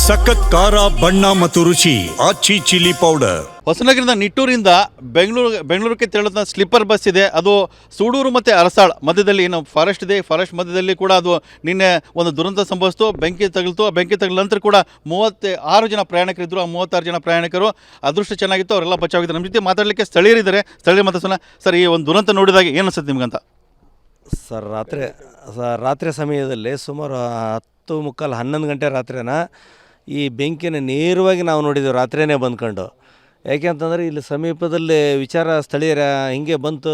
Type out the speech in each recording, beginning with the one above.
ಸಖತ್ ಖಾರ ಬಣ್ಣ ಮತ್ತು ರುಚಿ ಆಚಿ ಚಿಲ್ಲಿ ಪೌಡರ್. ಹೊಸನಗರದ ನಿಟ್ಟೂರಿಂದ ಬೆಂಗಳೂರಿಗೆ ತೆರಳುತ್ತ ಸ್ಲೀಪರ್ ಬಸ್ ಇದೆ. ಅದು ಸೂಡೂರು ಮತ್ತು ಅರಸಾಳ್ ಮಧ್ಯದಲ್ಲಿ ಏನು ಫಾರೆಸ್ಟ್ ಇದೆ. ಫಾರೆಸ್ಟ್ ಮಧ್ಯದಲ್ಲಿ ಕೂಡ ಅದು ನಿನ್ನೆ ಒಂದು ದುರಂತ ಸಂಭವಿಸಿತು. ಬೆಂಕಿ ತಗಲಿದ ನಂತರ ಕೂಡ 36 ಜನ ಪ್ರಯಾಣಿಕರಿದ್ದರು. ಆ 36 ಜನ ಪ್ರಯಾಣಿಕರು ಅದೃಷ್ಟ ಚೆನ್ನಾಗಿತ್ತು, ಅವರೆಲ್ಲ ಬಚಾವಾಗಿದ್ದಾರೆ. ನಮ್ಮ ಜೊತೆ ಮಾತಾಡಲಿಕ್ಕೆ ಸ್ಥಳೀಯರಿದ್ದಾರೆ. ಸ್ಥಳೀಯ ಮಾತಾಡ್ಸೋಣ. ಸರ್, ಈ ಒಂದು ದುರಂತ ನೋಡಿದಾಗ ಏನು ಅನ್ಸುತ್ತೆ ನಿಮ್ಗಂತ? ಸರ್, ರಾತ್ರಿ ಸಮಯದಲ್ಲಿ ಸುಮಾರು 10:15 11 ಗಂಟೆ ರಾತ್ರಿನ ಈ ಬೆಂಕಿನ ನೇರವಾಗಿ ನಾವು ನೋಡಿದ್ದೀವಿ, ರಾತ್ರಿಯೇ ಬಂದ್ಕೊಂಡು. ಯಾಕೆಂತಂದರೆ ಇಲ್ಲಿ ಸಮೀಪದಲ್ಲಿ ಸ್ಥಳೀಯರ ಹಿಂಗೆ ಬಂತು,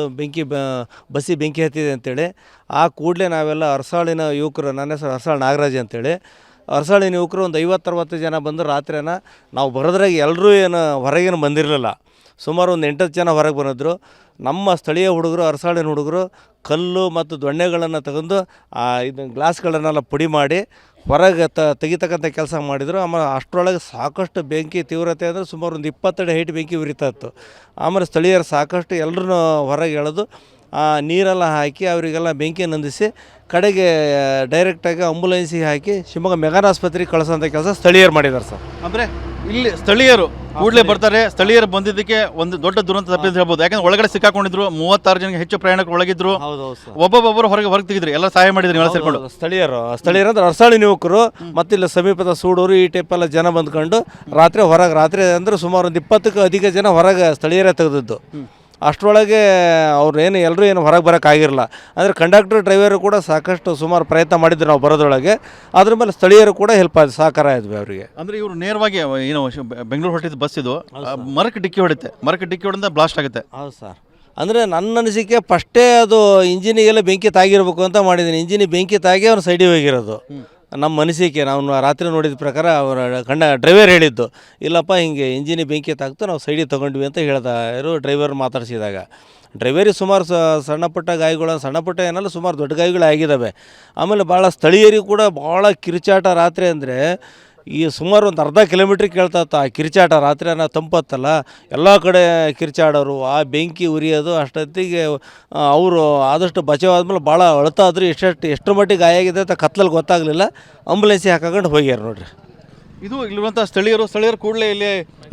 ಬಸ್ಸಿಗೆ ಬೆಂಕಿ ಹತ್ತಿದೆ ಅಂತೇಳಿ. ಆ ಕೂಡಲೇ ನಾವೆಲ್ಲ ಅರಸಾಳಿನ ಯುವಕರು, ನನ್ನ ಹೆಸರು ಅರಸಾಳ್ ನಾಗರಾಜ್ ಅಂತೇಳಿ, ಅರಸಾಳಿನ ಯುವಕರು ಒಂದು 50-60 ಜನ ಬಂದು ರಾತ್ರಿನ ನಾವು ಬರೋದ್ರಾಗ ಎಲ್ಲರೂ ಏನು ಹೊರಗೇನು ಬಂದಿರಲಿಲ್ಲ. ಸುಮಾರು ಒಂದು 8 ಜನ ಹೊರಗೆ ಬಂದಿದ್ರು. ನಮ್ಮ ಸ್ಥಳೀಯ ಹುಡುಗರು, ಅರಸಾಳಿನ ಹುಡುಗರು ಕಲ್ಲು ಮತ್ತು ದೊಣ್ಣೆಗಳನ್ನು ತಗೊಂಡು ಇದು ಗ್ಲಾಸ್ಗಳನ್ನೆಲ್ಲ ಪುಡಿ ಮಾಡಿ ಹೊರಗೆ ತೆಗಿತಕ್ಕಂಥ ಕೆಲಸ ಮಾಡಿದರು. ಆಮೇಲೆ ಅಷ್ಟರೊಳಗೆ ಸಾಕಷ್ಟು ಬೆಂಕಿ ತೀವ್ರತೆ ಅಂದರೆ ಸುಮಾರು ಒಂದು 20 ಅಡಿ ಹೈಟ್ ಬೆಂಕಿ ಉರಿತಾ ಇತ್ತು. ಆಮೇಲೆ ಸ್ಥಳೀಯರು ಸಾಕಷ್ಟು ಎಲ್ಲರೂ ಹೊರಗೆ ಎಳೆದು ನೀರೆಲ್ಲ ಹಾಕಿ ಅವರಿಗೆಲ್ಲ ಬೆಂಕಿ ನಂದಿಸಿ ಕಡೆಗೆ ಡೈರೆಕ್ಟಾಗಿ ಆಂಬುಲೆನ್ಸಿಗೆ ಹಾಕಿ ಶಿವಮೊಗ್ಗ ಮೆಗಾನ್ ಆಸ್ಪತ್ರೆಗೆ ಕಳಿಸೋಂಥ ಕೆಲಸ ಸ್ಥಳೀಯರು ಮಾಡಿದ್ದಾರೆ ಸರ್. ಅಂದರೆ ಇಲ್ಲಿ ಸ್ಥಳೀಯರು ಕೂಡಲೇ ಬರ್ತಾರೆ. ಸ್ಥಳೀಯರು ಬಂದಿದ್ದಕ್ಕೆ ಒಂದು ದೊಡ್ಡ ದುರಂತ ತಪ್ಪಿದ್ದು ಹೇಳ್ಬೋದು. ಯಾಕಂದ್ರೆ ಒಳಗಡೆ ಸಿಕ್ಕಾಕೊಂಡಿದ್ರು, 36 ಜನಕ್ಕೆ ಹೆಚ್ಚು ಪ್ರಯಾಣಿಕರು ಒಳಗಿದ್ರು. ಒಬ್ಬೊಬ್ಬರು ಹೊರಗೆ ತೆಗಿದ್ರು, ಎಲ್ಲ ಸಹಾಯ ಮಾಡಿದ್ರು ಎಲ್ಲ ಸೇರ್ಕೊಂಡು. ಸ್ಥಳೀಯರು ಅಂದ್ರೆ ಅರಸಾಳಿನ ಯುವಕರು ಮತ್ತು ಇಲ್ಲಿ ಸಮೀಪದ ಸೂಡೂರು ಈ ಟೈಪ್ ಎಲ್ಲ ಜನ ಬಂದ್ಕೊಂಡು ರಾತ್ರಿ ಅಂದ್ರೆ ಸುಮಾರು ಒಂದು 20ಕ್ಕೂ ಅಧಿಕ ಜನ ಹೊರಗೆ ಸ್ಥಳೀಯರೇ ತೆಗೆದಿದ್ದು. ಅಷ್ಟರೊಳಗೆ ಎಲ್ಲರೂ ಏನು ಹೊರಗೆ ಬರೋಕ್ಕಾಗಿರಲ್ಲ. ಅಂದರೆ ಕಂಡಕ್ಟರ್ ಡ್ರೈವರು ಕೂಡ ಸಾಕಷ್ಟು ಸುಮಾರು ಪ್ರಯತ್ನ ಮಾಡಿದ್ರು ನಾವು ಬರೋದ್ರೊಳಗೆ. ಅದ್ರ ಮೇಲೆ ಸ್ಥಳೀಯರು ಕೂಡ ಸಹಕಾರ ಇದ್ವಿ ಅವರಿಗೆ. ಅಂದರೆ ಇವರು ನೇರವಾಗಿ ಏನು ಬೆಂಗಳೂರು ಹೊರಟಿದ್ದು ಬಸ್ ಇದು ಮರಕ್ಕೆ ಡಿಕ್ಕಿ ಹೊಡೆದ ಬ್ಲಾಸ್ಟ್ ಆಗುತ್ತೆ. ಹೌದು ಸರ್. ಅಂದರೆ ನನ್ನ ಅನಿಸಿಕೆ ಫಸ್ಟೇ ಅದು ಇಂಜಿನಿಗೆಲ್ಲ ಬೆಂಕಿ ತಾಗಿರ್ಬೇಕು ಅಂತ ಮಾಡಿದ್ದೀನಿ. ಇಂಜಿನಿಗೆ ಬೆಂಕಿ ತಾಗಿ ಅವ್ನು ಸೈಡಿಗೆ ಹೋಗಿರೋದು ನಮ್ಮ ಅನಿಸಿಕೆ. ನಾವು ರಾತ್ರಿ ನೋಡಿದ ಪ್ರಕಾರ ಅವರ ಡ್ರೈವರ್ ಹೇಳಿದ್ದು, ಇಲ್ಲಪ್ಪ ಹಿಂಗೆ ಇಂಜಿನಿಗೆ ಬೆಂಕಿ ತಾಗ್ತು, ನಾವು ಸೈಡಿಗೆ ತೊಗೊಂಡ್ವಿ ಅಂತ ಹೇಳ್ದಾರು ಡ್ರೈವರ್ ಮಾತಾಡಿಸಿದಾಗ. ಡ್ರೈವರಿಗೆ ಸುಮಾರು ಸಣ್ಣ ಪುಟ್ಟ ಏನಲ್ಲ, ಸುಮಾರು ದೊಡ್ಡ ಗಾಯಗಳು ಆಗಿದ್ದಾವೆ. ಆಮೇಲೆ ಭಾಳ ಸ್ಥಳೀಯರಿಗೂ ಕೂಡ ಭಾಳ ಕಿರುಚಾಟ. ರಾತ್ರಿ ಅಂದರೆ ಈ ಸುಮಾರು ಒಂದು ಅರ್ಧ ಕಿಲೋಮೀಟ್ರಿಗೆ ಕೇಳ್ತಾ ಇತ್ತು ಆ ಕಿರುಚಾಟ. ರಾತ್ರಿ ತಂಪತ್ತಲ್ಲ, ಎಲ್ಲ ಕಡೆ ಕಿರುಚಾಡೋರು, ಆ ಬೆಂಕಿ ಉರಿಯೋದು. ಅಷ್ಟೊತ್ತಿಗೆ ಅವರು ಆದಷ್ಟು ಬಚಾವಾದ್ಮೇಲೆ ಭಾಳ ಅಳ್ತಾ ಇದ್ರು. ಎಷ್ಟು ಮಟ್ಟಿಗೆ ಗಾಯ ಆಗಿದೆ ಅಂತ ಕತ್ಲಲ್ಲಿ ಗೊತ್ತಾಗಲಿಲ್ಲ. ಆಂಬುಲೆನ್ಸಿಗೆ ಹಾಕೊಂಡು ಹೋಗ್ಯಾರ ನೋಡ್ರಿ. ಇದು ಇಲ್ಲಿರುವಂಥ ಸ್ಥಳೀಯರು ಕೂಡಲೇ ಇಲ್ಲಿ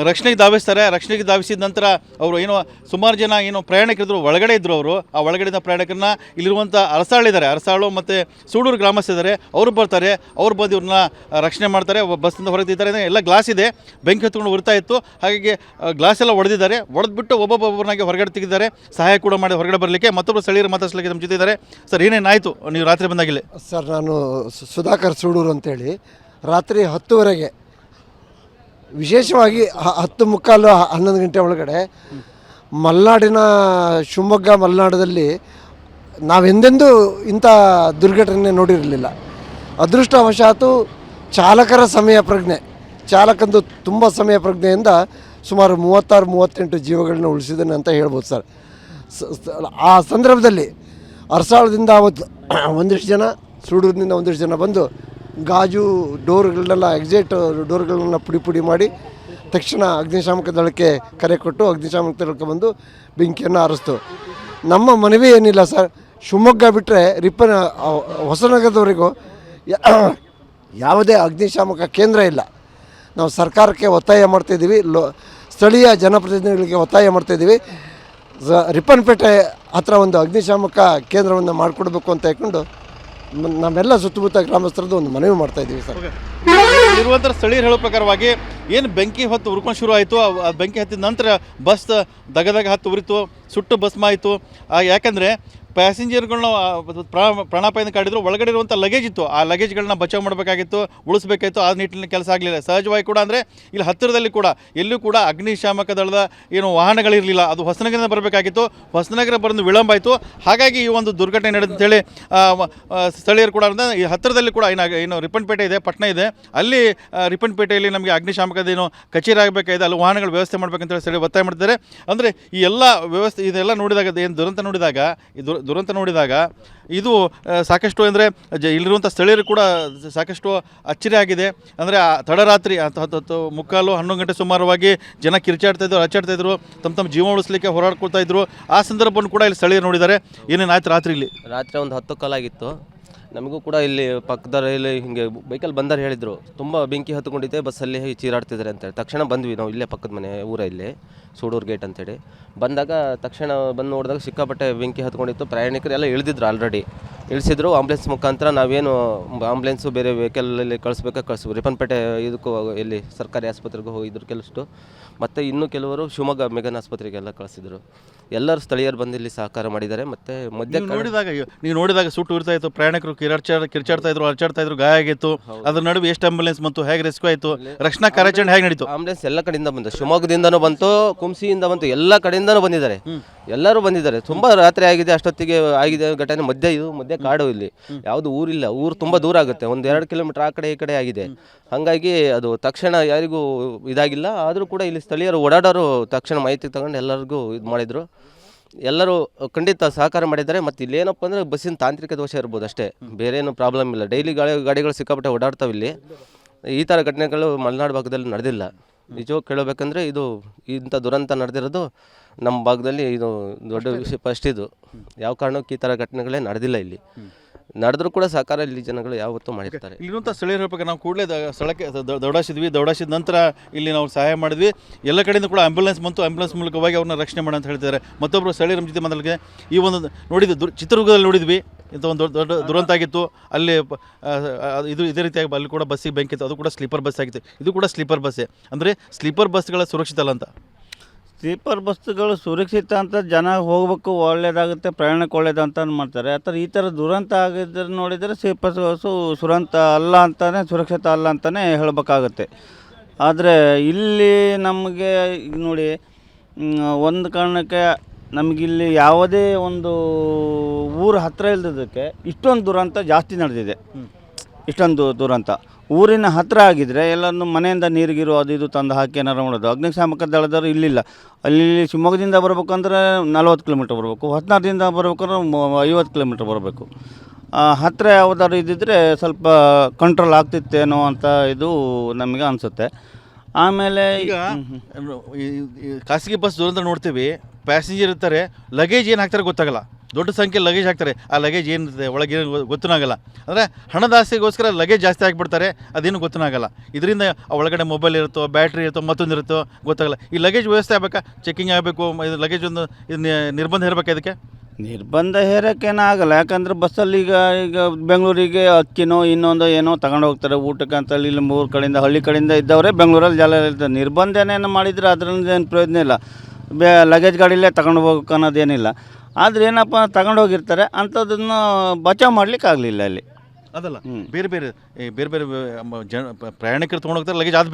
ರಕ್ಷಣೆಗೆ ಧಾವಿಸ್ತಾರೆ. ರಕ್ಷಣೆಗೆ ಧಾವಿಸಿದ ನಂತರ ಅವರು ಸುಮಾರು ಜನ ಪ್ರಯಾಣಿಕರಿದ್ರು, ಒಳಗಡೆ ಇದ್ದರು. ಅವರು ಆ ಒಳಗಡೆಯಿಂದ ಪ್ರಯಾಣಿಕರನ್ನ ಇಲ್ಲಿರುವಂಥ ಅರಸಾಳು ಮತ್ತು ಸೂಡೂರು ಗ್ರಾಮಸ್ಥರಿದ್ದಾರೆ, ಅವರು ಬರ್ತಾರೆ. ಅವ್ರು ಬಂದು ಇವ್ರನ್ನ ರಕ್ಷಣೆ ಮಾಡ್ತಾರೆ. ಬಸ್ಸಿಂದ ಹೊರಗೆ ತಿಂತಾರೆ. ಎಲ್ಲ ಗ್ಲಾಸ್ ಇದೆ, ಬೆಂಕಿ ಹೊತ್ಕೊಂಡು ಉರಿತಾ ಇತ್ತು. ಹಾಗಾಗಿ ಗ್ಲಾಸ್ ಎಲ್ಲ ಹೊಡೆದಿದ್ದಾರೆ. ಹೊಡೆದ್ಬಿಟ್ಟು ಒಬ್ಬೊಬ್ಬರನ್ನಾಗಿ ಹೊರಗಡೆ ತೆಗೆದಿದ್ದಾರೆ. ಸಹಾಯ ಕೂಡ ಮಾಡಿ ಹೊರಗಡೆ ಬರಲಿಕ್ಕೆ. ಮತ್ತೊಬ್ಬರು ಸ್ಥಳೀಯರು ಮಾತಾಡ್ಸಲಿಕ್ಕೆ ನಮ್ಮ ಜೊತೆ ಇದ್ದಾರೆ. ಸರ್, ಏನೇನಾಯಿತು ನೀವು ರಾತ್ರಿ ಬಂದಾಗಿಲ್ಲ? ಸರ್, ನಾನು ಸುಧಾಕರ್ ಸೂಡೂರು ಅಂತೇಳಿ ರಾತ್ರಿ 10:00ವರೆಗೆ ವಿಶೇಷವಾಗಿ 10:15 11 ಗಂಟೆ ಒಳಗಡೆ ಶಿವಮೊಗ್ಗ ಮಲೆನಾಡದಲ್ಲಿ ನಾವೆಂದೆಂದೂ ಇಂಥ ದುರ್ಘಟನೆ ನೋಡಿರಲಿಲ್ಲ. ಅದೃಷ್ಟವಶಾತು ಚಾಲಕಂದು ತುಂಬ ಸಮಯ ಪ್ರಜ್ಞೆಯಿಂದ ಸುಮಾರು 36-38 ಜೀವಗಳನ್ನ ಉಳಿಸಿದ್ದಾನೆ ಅಂತ ಹೇಳ್ಬೋದು ಸರ್. ಆ ಸಂದರ್ಭದಲ್ಲಿ ಅರಸಾಳದಿಂದ ಒಂದಿಷ್ಟು ಜನ, ಸೂಡೂರಿನಿಂದ ಒಂದಿಷ್ಟು ಜನ ಬಂದು ಗಾಜು ಎಕ್ಸಿಟ್ ಡೋರ್ಗಳನ್ನ ಪುಡಿ ಮಾಡಿ ತಕ್ಷಣ ಅಗ್ನಿಶಾಮಕ ದಳಕ್ಕೆ ಕರೆ ಕೊಟ್ಟು ಅಗ್ನಿಶಾಮಕ ದಳಕ್ಕೆ ಬಂದು ಬೆಂಕಿಯನ್ನು ಆರಿಸ್ತು. ನಮ್ಮ ಮನವಿ ಏನಿಲ್ಲ ಸರ್, ಶಿವಮೊಗ್ಗ ಬಿಟ್ಟರೆ ಹೊಸನಗರದವರೆಗೂ ಯಾವುದೇ ಅಗ್ನಿಶಾಮಕ ಕೇಂದ್ರ ಇಲ್ಲ. ನಾವು ಸರ್ಕಾರಕ್ಕೆ ಒತ್ತಾಯ ಮಾಡ್ತಾಯಿದ್ದೀವಿ, ಸ್ಥಳೀಯ ಜನಪ್ರತಿನಿಧಿಗಳಿಗೆ ಒತ್ತಾಯ ಮಾಡ್ತಾಯಿದ್ದೀವಿ. ರಿಪ್ಪನ್ಪೇಟೆ ಹತ್ರ ಒಂದು ಅಗ್ನಿಶಾಮಕ ಕೇಂದ್ರವನ್ನು ಮಾಡಿಕೊಡ್ಬೇಕು ಅಂತ ಹೇಳ್ಕೊಂಡು ನಮ್ಮೆಲ್ಲ ಸುತ್ತಮುತ್ತ ಗ್ರಾಮಸ್ಥರದ್ದು ಒಂದು ಮನವಿ ಮಾಡ್ತಾ ಇದ್ದೀವಿ ಸರ್. ಇರುವಂಥ ಸ್ಥಳೀಯರು ಹೇಳೋ ಪ್ರಕಾರವಾಗಿ ಏನು ಬೆಂಕಿ ಹೊತ್ತು ಉರ್ಕೊಂಡು ಶುರು ಆಯಿತು, ಆ ಬೆಂಕಿ ಹತ್ತಿದ ನಂತರ ಬಸ್ ದಗದಾಗ ಹತ್ತು ಉರಿತು, ಸುಟ್ಟು ಭಸ್ಮ ಆಯಿತು. ಯಾಕಂದರೆ ಪ್ಯಾಸೆಂಜರ್ಗಳನ್ನ ಪ್ರಾಣಾಪಾಯದಿಂದ ಕಾಡಿದ್ರು. ಒಳಗಡೆ ಇರುವಂಥ ಲಗೇಜ್ ಇತ್ತು, ಆ ಲಗೇಜ್ಗಳನ್ನ ಬಚಾವ್ ಮಾಡಬೇಕಾಗಿತ್ತು, ಉಳಿಸ್ಬೇಕಾಗಿತ್ತು. ಆ ನಿಟ್ಟಿನಲ್ಲಿ ಕೆಲಸ ಆಗಲಿಲ್ಲ. ಸಹಜವಾಗಿ ಕೂಡ ಅಂದರೆ ಇಲ್ಲಿ ಹತ್ತಿರದಲ್ಲಿ ಕೂಡ ಎಲ್ಲೂ ಕೂಡ ಅಗ್ನಿಶಾಮಕ ದಳದ ವಾಹನಗಳಿರಲಿಲ್ಲ. ಅದು ಹೊಸನಗರದಿಂದ ಬರಬೇಕಾಗಿತ್ತು. ಹೊಸನಗರ ಬರೋದು ವಿಳಂಬ ಆಯಿತು. ಹಾಗಾಗಿ ಈ ಒಂದು ದುರ್ಘಟನೆ ನಡೆದ ಅಂತೇಳಿ ಸ್ಥಳೀಯರು ಕೂಡ ಈ ಹತ್ತಿರದಲ್ಲಿ ಕೂಡ ಏನು ರಿಪ್ಪನ್ಪೇಟೆ ಇದೆ, ಪಟ್ಟಣ ಇದೆ, ಅಲ್ಲಿ ರಿಪ್ಪನ್ಪೇಟೆಯಲ್ಲಿ ನಮಗೆ ಅಗ್ನಿಶಾಮಕದ ಕಚೇರಿ ಆಗಬೇಕಾಗಿದೆ, ಅಲ್ಲಿ ವಾಹನಗಳ ವ್ಯವಸ್ಥೆ ಮಾಡಬೇಕಂತೇಳಿ ಸ್ಥಳೀಯರು ಒತ್ತಾಯ ಮಾಡ್ತಾರೆ. ಅಂದರೆ ಈ ಎಲ್ಲ ವ್ಯವಸ್ಥೆ ಇದೆಲ್ಲ ನೋಡಿದಾಗ, ಏನು ದುರಂತ ನೋಡಿದಾಗ ಇದು ಸಾಕಷ್ಟು ಅಂದರೆ ಇಲ್ಲಿರುವಂಥ ಸ್ಥಳೀಯರು ಕೂಡ ಸಾಕಷ್ಟು ಅಚ್ಚರಿ ಆಗಿದೆ. ಅಂದರೆ ತಡರಾತ್ರಿ 10:15 ಗಂಟೆ ಸುಮಾರವಾಗಿ ಜನ ಅಚ್ಚಾಡ್ತಾಯಿದ್ರು, ತಮ್ಮ ಜೀವ ಉಳಿಸ್ಲಿಕ್ಕೆ ಹೋರಾಡ್ಕೊಳ್ತಾ ಇದ್ರು. ಆ ಸಂದರ್ಭವನ್ನು ಕೂಡ ಇಲ್ಲಿ ಸ್ಥಳೀಯರು ನೋಡಿದ್ದಾರೆ. ಏನೇನಾಯ್ತು ರಾತ್ರಿ ಒಂದು 10 ಕಾಲಾಗಿತ್ತು. ನಮಗೂ ಕೂಡ ಇಲ್ಲಿ ಪಕ್ಕದಲ್ಲಿ ಹಿಂಗೆ ಬೈಕಲ್ಲಿ ಬಂದಾರೆ ಹೇಳಿದರು, ತುಂಬ ಬೆಂಕಿ ಹತ್ಕೊಂಡಿದ್ದೆ, ಬಸ್ಸಲ್ಲಿ ಚೀರಾಡ್ತಿದ್ದಾರೆ ಅಂತೇಳಿ. ತಕ್ಷಣ ಬಂದ್ವಿ ನಾವು, ಇಲ್ಲೇ ಪಕ್ಕದ ಮನೆ ಊರ ಇಲ್ಲೇ ಸೂಡೂರು ಗೇಟ್ ಅಂತೇಳಿ. ಬಂದಾಗ ತಕ್ಷಣ ಬಂದು ನೋಡಿದಾಗ ಸಿಕ್ಕಾಪಟ್ಟೆ ಬೆಂಕಿ ಹತ್ಕೊಂಡಿತ್ತು. ಪ್ರಯಾಣಿಕರೆಲ್ಲ ಇಳಿದಿದ್ರು, ಆಲ್ರೆಡಿ ಇಳಿಸಿದ್ರು. ಆಂಬುಲೆನ್ಸ್ ಮುಖಾಂತರ ನಾವೇನು ಆಂಬುಲೆನ್ಸು ಬೇರೆ ವೆಹಿಕಲಲ್ಲಿ ಕಳಿಸ್ಬೇಕು. ರಿಪ್ಪನ್ಪೇಟೆ ಇದಕ್ಕೂ ಎಲ್ಲಿ ಸರ್ಕಾರಿ ಆಸ್ಪತ್ರೆಗೂ ಹೋಗಿದ್ರು ಕೆಲಷ್ಟು. ಮತ್ತು ಇನ್ನೂ ಕೆಲವರು ಶಿವಮೊಗ್ಗ ಮೆಗನ್ ಆಸ್ಪತ್ರೆಗೆಲ್ಲ ಕಳಿಸಿದ್ರು. ಎಲ್ಲರೂ ಸ್ಥಳೀಯರು ಬಂದು ಇಲ್ಲಿ ಸಹಕಾರ ಮಾಡಿದ್ದಾರೆ. ಮತ್ತು ಮಧ್ಯ ನೀವು ನೋಡಿದಾಗ ಸುಟ್ಟು ಉರಿತಾ ಇತ್ತು, ಪ್ರಯಾಣಿಕರು ಕಿರ್ಚಾಡ್ತಾ ಇದ್ರು, ಅರ್ಚಾಡ್ತಾ ಇದ್ರು, ಗಾಯ ಆಗಿತ್ತು. ಅದ್ರ ನಡುವೆ ಎಷ್ಟು ಆಂಬುಲೆನ್ಸ್ ಬಂತು, ಹೇಗೆ ರೆಸ್ಕ್ಯೂ ಆಯಿತು, ರಕ್ಷಣಾ ಕಾರ್ಯಾಚರಣೆ ಹೇಗೆ ನಡೀತು? ಆಂಬುಲೆನ್ಸ್ ಎಲ್ಲ ಕಡೆಯಿಂದ ಬಂತು, ಶಿವಮೊಗ್ಗದಿಂದನೂ ಬಂತು, ಕುಂಸಿಯಿಂದ ಬಂತು, ಎಲ್ಲ ಕಡೆಯಿಂದನೂ ಬಂದಿದ್ದಾರೆ. ಎಲ್ಲರೂ ಬಂದಿದ್ದಾರೆ. ತುಂಬ ರಾತ್ರಿ ಆಗಿದೆ, ಅಷ್ಟೊತ್ತಿಗೆ ಆಗಿದೆ ಘಟನೆ. ಮಧ್ಯೆ ಕಾಡು, ಇಲ್ಲಿ ಯಾವುದು ಊರಿಲ್ಲ, ಊರು ತುಂಬ ದೂರ ಆಗುತ್ತೆ, 1-2 ಕಿಲೋಮೀಟರ್ ಆ ಕಡೆ ಈ ಕಡೆ ಆಗಿದೆ. ಹಾಗಾಗಿ ಅದು ತಕ್ಷಣ ಯಾರಿಗೂ ಇದಾಗಿಲ್ಲ. ಆದರೂ ಕೂಡ ಇಲ್ಲಿ ಸ್ಥಳೀಯರು ಓಡಾಡೋರು ತಕ್ಷಣ ಮಾಹಿತಿ ತಗೊಂಡು ಎಲ್ಲರಿಗೂ ಇದು ಮಾಡಿದರು. ಎಲ್ಲರೂ ಖಂಡಿತ ಸಹಕಾರ ಮಾಡಿದ್ದಾರೆ. ಮತ್ತು ಇಲ್ಲೇನಪ್ಪ ಅಂದರೆ ಬಸ್ಸಿನ ತಾಂತ್ರಿಕ ದೋಷ ಇರ್ಬೋದು ಅಷ್ಟೇ, ಬೇರೆ ಏನು ಪ್ರಾಬ್ಲಮ್ ಇಲ್ಲ. ಡೈಲಿ ಗಾಡಿಗಳು ಸಿಕ್ಕಾಪಟ್ಟೆ ಓಡಾಡ್ತಾವೆ ಇಲ್ಲಿ. ಈ ಥರ ಘಟನೆಗಳು ಮಲೆನಾಡು ಭಾಗದಲ್ಲಿ ನಡೆದಿಲ್ಲ. ನಿಜವಾಗಿ ಕೇಳಬೇಕಂದ್ರೆ ಇದು ಇಂಥ ದುರಂತ ನಡೆದಿರೋದು ನಮ್ಮ ಭಾಗದಲ್ಲಿ ಇದು ದೊಡ್ಡ ವಿಷಯ. ಫಸ್ಟ್ ಇದು ಯಾವ ಕಾರಣಕ್ಕೂ ಈ ಥರ ಘಟನೆಗಳೇ ನಡೆದಿಲ್ಲ ಇಲ್ಲಿ. ನಡೆದ್ರೂ ಕೂಡ ಸಹಕಾರ ಇಲ್ಲಿ ಜನಗಳು ಯಾವತ್ತೂ ಮಾಡಿರ್ತಾರೆ. ಇಲ್ಲಿರುವಂಥ ಸ್ಥಳೀಯರ ಹೇಳ್ಬೇಕು, ನಾವು ಕೂಡಲೇ ಸ್ಥಳಕ್ಕೆ ದೌಡಾಯಿಸಿದ ನಂತರ ಇಲ್ಲಿ ನಾವು ಸಹಾಯ ಮಾಡಿದ್ವಿ. ಎಲ್ಲ ಕಡೆಯಿಂದ ಕೂಡ ಆಂಬ್ಯುಲೆನ್ಸ್ ಬಂತು. ಆಂಬ್ಯುಲೆನ್ಸ್ ಮೂಲಕವಾಗಿ ಅವ್ರನ್ನ ರಕ್ಷಣೆ ಮಾಡಿ ಅಂತ ಹೇಳ್ತಿದ್ದಾರೆ. ಮತ್ತೊಬ್ಬರು ಸ್ಥಳೀಯರ ಜೊತೆ ಮಾತಾಡಲಿಕ್ಕೆ ಈ ಒಂದು ನೋಡಿದ್ವಿ, ಚಿತ್ರದುರ್ಗದಲ್ಲಿ ನೋಡಿದ್ವಿ, ಇಂಥ ಒಂದು ದೊಡ್ಡ ದುರಂತ ಆಗಿತ್ತು. ಅಲ್ಲಿ ಇದೇ ರೀತಿಯಾಗಿ ಅಲ್ಲಿ ಕೂಡ ಬಸ್ಸಿಗೆ ಬೆಂಕಿ ಇತ್ತು. ಅದು ಕೂಡ ಸ್ಲೀಪರ್ ಬಸ್ ಆಗಿತ್ತು. ಇದು ಕೂಡ ಸ್ಲೀಪರ್ ಬಸ್ಸೇ. ಅಂದರೆ ಸ್ಲೀಪರ್ ಬಸ್ಗಳ ಸುರಕ್ಷಿತ ಅಲ್ಲ ಅಂತ. ಸ್ಲೀಪರ್ ಬಸ್ಸುಗಳು ಸುರಕ್ಷಿತ ಅಂತ ಜನ ಹೋಗಬೇಕು, ಒಳ್ಳೆಯದಾಗುತ್ತೆ, ಪ್ರಯಾಣಕ್ಕೆ ಒಳ್ಳೇದು ಅಂತ ಮಾಡ್ತಾರೆ. ಆ ಥರ ಈ ಥರ ದುರಂತ ಆಗಿದ್ರೆ ನೋಡಿದರೆ ಸ್ಲೀಪರ್ ಬಸ್ಸು ಸುರಕ್ಷಿತ ಅಲ್ಲ ಅಂತಲೇ ಹೇಳಬೇಕಾಗುತ್ತೆ. ಆದರೆ ಇಲ್ಲಿ ನಮಗೆ ನೋಡಿ, ಒಂದು ಕಾರಣಕ್ಕೆ ನಮಗಿಲ್ಲಿ ಯಾವುದೇ ಒಂದು ಊರು ಹತ್ತಿರ ಇಲ್ಲದಕ್ಕೆ ಇಷ್ಟೊಂದು ದುರಂತ ಜಾಸ್ತಿ ನಡೆದಿದೆ. ಇಷ್ಟೊಂದು ದುರಂತ ಊರಿನ ಹತ್ತಿರ ಆಗಿದ್ದರೆ ಎಲ್ಲರೂ ಮನೆಯಿಂದ ನೀರಿಗಿರು ಅದು ಇದು ತಂದು ಹಾಕಿ ಏನಾರು ಮಾಡೋದು. ಅಗ್ನಿಶಾಮಕ ದಳದವರು ಇಲ್ಲಿಲ್ಲ. ಅಲ್ಲಿ ಶಿವಮೊಗ್ಗದಿಂದ ಬರ್ಬೇಕಂದ್ರೆ 40 ಕಿಲೋಮೀಟ್ರ್ ಬರಬೇಕು, ಹೊಸನಗರದಿಂದ ಬರ್ಬೇಕಂದ್ರೆ 50 ಕಿಲೋಮೀಟ್ರ್ ಬರಬೇಕು. ಹತ್ತಿರ ಯಾವುದಾದ್ರು ಇದ್ದಿದ್ದರೆ ಸ್ವಲ್ಪ ಕಂಟ್ರೋಲ್ ಆಗ್ತಿತ್ತೇನೋ ಅಂತ ಇದು ನಮಗೆ ಅನಿಸುತ್ತೆ. ಆಮೇಲೆ ಈಗ ಖಾಸಗಿ ಬಸ್ ದುರಂತ ನೋಡ್ತೀವಿ, ಪ್ಯಾಸೆಂಜರ್ ಇರ್ತಾರೆ, ಲಗೇಜ್ ಏನು ಹಾಕ್ತಾರೆ ಗೊತ್ತಾಗಲ್ಲ. ದೊಡ್ಡ ಸಂಖ್ಯೆ ಲಗೇಜ್ ಹಾಕ್ತಾರೆ, ಆ ಲಗೇಜ್ ಏನಿರುತ್ತೆ ಒಳಗೆ ಏನು ಗೊತ್ತನಾಗಲ್ಲ. ಅಂದರೆ ಹಣದ ಆಸೆಗೋಸ್ಕರ ಲಗೇಜ್ ಜಾಸ್ತಿ ಆಗಿಬಿಡ್ತಾರೆ, ಅದೇನು ಗೊತ್ತನಾಗಲ್ಲ. ಇದರಿಂದ ಒಳಗಡೆ ಮೊಬೈಲ್ ಇರುತ್ತೋ, ಬ್ಯಾಟ್ರಿ ಇರುತ್ತೋ, ಮತ್ತೊಂದು ಇರುತ್ತೋ ಗೊತ್ತಾಗಲ್ಲ. ಈ ಲಗೇಜ್ ವ್ಯವಸ್ಥೆ ಆಗಬೇಕಾ, ಚೆಕಿಂಗ್ ಆಗಬೇಕು, ಇದು ಲಗೇಜ್ ಒಂದು ಇದು ನಿರ್ಬಂಧ ಇರಬೇಕಾ? ಇದಕ್ಕೆ ನಿರ್ಬಂಧ ಹೇರೋಕ್ಕೇನೋ ಆಗಲ್ಲ. ಯಾಕಂದರೆ ಬಸ್ಸಲ್ಲಿ ಈಗ ಬೆಂಗಳೂರಿಗೆ ಅಕ್ಕಿನೋ ಇನ್ನೊಂದು ಏನೋ ತಗೊಂಡು ಹೋಗ್ತಾರೆ ಊಟಕ್ಕೆ ಅಂತೇಳಿ. ಇಲ್ಲಿ 3 ಕಡೆಯಿಂದ ಹಳ್ಳಿ ಕಡೆಯಿಂದ ಇದ್ದವರೇ ಬೆಂಗಳೂರಲ್ಲಿ ಜಲ ಇರ್ತಾರೆ. ನಿರ್ಬಂಧನೇನು ಮಾಡಿದರೆ ಅದರಿಂದ ಏನು ಪ್ರಯೋಜನ ಇಲ್ಲ. ಲಗೇಜ್ ಗಾಡಿಲೇ ತಗೊಂಡು ಹೋಗೋಕೆ ಅನ್ನೋದೇನಿಲ್ಲ. ಆದರೆ ಏನಪ್ಪ ತಗೊಂಡು ಹೋಗಿರ್ತಾರೆ, ಅಂಥದ್ದನ್ನು ಬಚಾವ್ ಮಾಡಲಿಕ್ಕೆ ಆಗಲಿಲ್ಲ ಅಲ್ಲಿ. ಅದಲ್ಲ, ಬೇರೆ ಬೇರೆ ಜನ ಪ್ರಯಾಣಿಕರು ತೊಗೊಂಡು ಹೋಗ್ತಾರೆ, ಲಗೇಜ್ ಅದು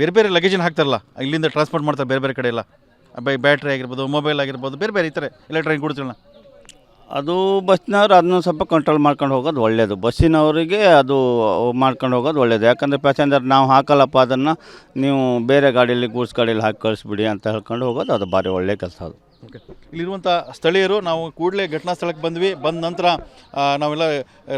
ಬೇರೆ ಲಗೇಜನ್ನು ಹಾಕ್ತಾರಲ್ಲ, ಇಲ್ಲಿಂದ ಟ್ರಾನ್ಸ್ಪೋರ್ಟ್ ಮಾಡ್ತಾರೆ ಬೇರೆ ಕಡೆ ಎಲ್ಲ. ಬ್ಯಾಟ್ರಿ ಆಗಿರ್ಬೋದು, ಮೊಬೈಲ್ ಆಗಿರ್ಬೋದು, ಬೇರೆ ಈ ಥರ ಎಲೆಕ್ಟ್ರಾನಿಕ್ ಗುಡ್ಸ್ಗಳನ್ನ ಅದು ಬಸ್ನವ್ರು ಅದನ್ನ ಸ್ವಲ್ಪ ಕಂಟ್ರೋಲ್ ಮಾಡ್ಕೊಂಡು ಹೋಗೋದು ಒಳ್ಳೆಯದು. ಬಸ್ಸಿನವರಿಗೆ ಅದು ಮಾಡ್ಕೊಂಡು ಹೋಗೋದು ಒಳ್ಳೆಯದು. ಯಾಕಂದರೆ ಪ್ಯಾಸೆಂಜರ್ ನಾವು ಹಾಕಲ್ಲಪ್ಪ, ಅದನ್ನು ನೀವು ಬೇರೆ ಗಾಡಿಯಲ್ಲಿ ಗೂಡ್ಸ್ ಗಾಡಿಯಲ್ಲಿ ಹಾಕಿ ಕಳಿಸ್ಬಿಡಿ ಅಂತ ಹೇಳ್ಕೊಂಡು ಹೋಗೋದು, ಅದು ಭಾರಿ ಒಳ್ಳೆಯ ಕೆಲಸ ಅದು. ಇಲ್ಲಿರುವಂಥ ಸ್ಥಳೀಯರು ನಾವು ಕೂಡಲೇ ಘಟನಾ ಸ್ಥಳಕ್ಕೆ ಬಂದ ನಂತರ ನಾವೆಲ್ಲ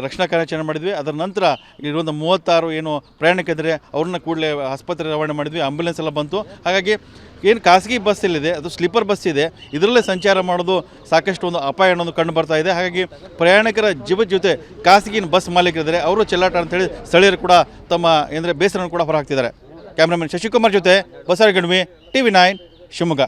ರಕ್ಷಣಾ ಕಾರ್ಯಾಚರಣೆ ಮಾಡಿದ್ವಿ. ಅದರ ನಂತರ ಇಲ್ಲಿರುವಂಥ 36 ಏನು ಪ್ರಯಾಣಿಕರಿದ್ದಾರೆ ಅವ್ರನ್ನ ಕೂಡಲೇ ಆಸ್ಪತ್ರೆ ರವಾನೆ ಮಾಡಿದ್ವಿ. ಆಂಬ್ಯುಲೆನ್ಸ್ ಎಲ್ಲ ಬಂತು. ಹಾಗಾಗಿ ಏನು ಖಾಸಗಿ ಬಸ್ ಇಲ್ಲಿದೆ, ಅದು ಸ್ಲೀಪರ್ ಬಸ್ ಇದೆ, ಇದರಲ್ಲೇ ಸಂಚಾರ ಮಾಡೋದು ಸಾಕಷ್ಟು ಒಂದು ಅಪಾಯ ಅನ್ನೋದು ಕಂಡು ಬರ್ತಾ ಇದೆ. ಹಾಗಾಗಿ ಪ್ರಯಾಣಿಕರ ಜೊತೆ ಖಾಸಗಿ ಬಸ್ ಮಾಲೀಕರಿದ್ದಾರೆ, ಅವರು ಚೆಲ್ಲಾಟ ಅಂತೇಳಿ ಸ್ಥಳೀಯರು ಕೂಡ ತಮ್ಮ ಬೇಸರವನ್ನು ಕೂಡ ಹೊರಹಾಕ್ತಿದ್ದಾರೆ. ಕ್ಯಾಮ್ರಾಮನ್ ಶಶಿಕುಮಾರ್ ಜೊತೆ ಬಸವರಾಜ್ ಗಣ್ವಿ, TV9 ಶಿವಮೊಗ್ಗ.